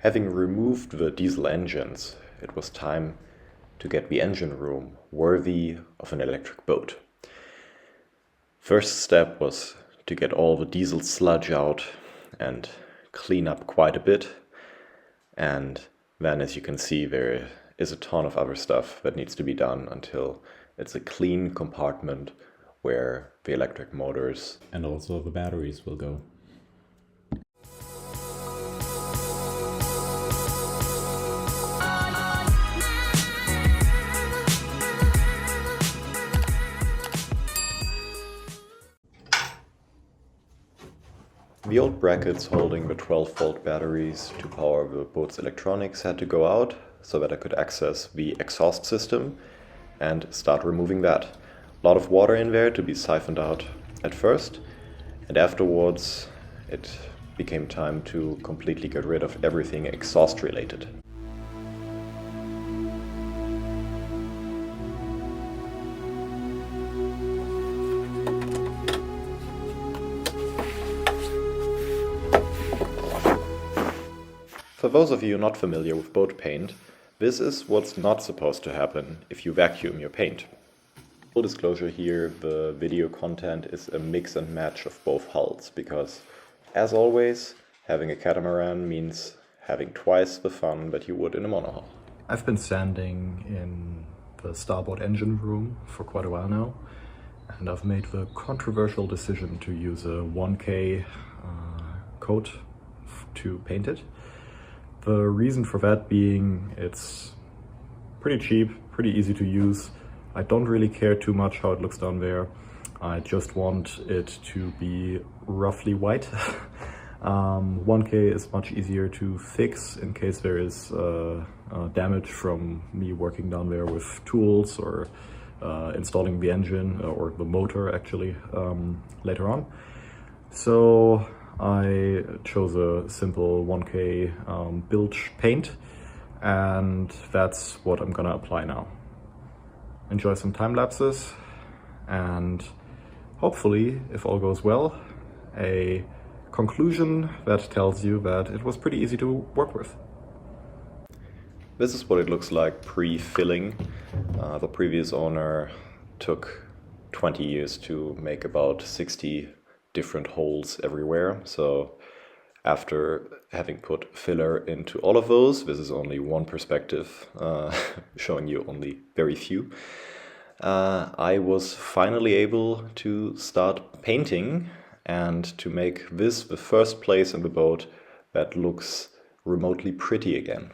Having removed the diesel engines, it was time to get the engine room worthy of an electric boat. First step was to get all the diesel sludge out and clean up quite a bit. And then, as you can see, there is a ton of other stuff that needs to be done until it's a clean compartment where the electric motors and also the batteries will go. The old brackets holding the 12-volt batteries to power the boat's electronics had to go out so that I could access the exhaust system and start removing that. A lot of water in there to be siphoned out at first, and afterwards it became time to completely get rid of everything exhaust related. For those of you not familiar with boat paint, this is what's not supposed to happen if you vacuum your paint. Full disclosure here, the video content is a mix and match of both hulls because, as always, having a catamaran means having twice the fun that you would in a monohull. I've been sanding in the starboard engine room for quite a while now, and I've made the controversial decision to use a 1K coat to paint it. The reason for that being it's pretty cheap, pretty easy to use. I don't really care too much how it looks down there. I just want it to be roughly white. 1K is much easier to fix in case there is damage from me working down there with tools or installing the engine or the motor actually later on. So I chose a simple 1K bilge paint, and that's what I'm gonna apply now. Enjoy some time lapses, and hopefully, if all goes well, a conclusion that tells you that it was pretty easy to work with. This is what it looks like pre-filling. The previous owner took 20 years to make about 60 different holes everywhere. So after having put filler into all of those, this is only one perspective, showing you only very few. I was finally able to start painting and to make this the first place in the boat that looks remotely pretty again.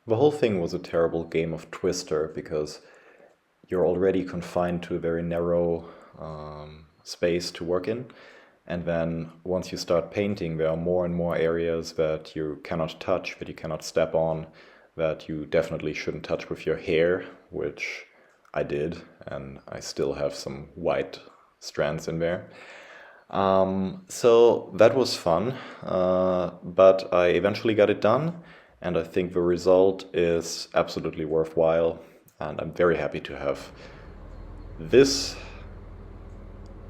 The whole thing was a terrible game of Twister because you're already confined to a very narrow space to work in, and then once you start painting there are more and more areas that you cannot touch, that you cannot step on, that you definitely shouldn't touch with your hair, which I did, and I still have some white strands in there. So that was fun, but I eventually got it done, and I think the result is absolutely worthwhile, and I'm very happy to have this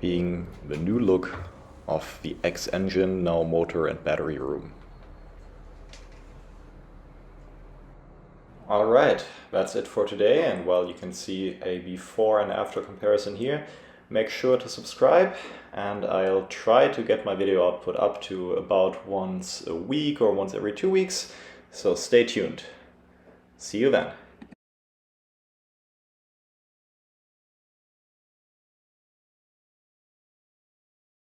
being the new look of the X-engine, now motor and battery room. Alright, that's it for today, and while you can see a before and after comparison here, make sure to subscribe, and I'll try to get my video output up to about once a week or once every 2 weeks, so stay tuned. See you then.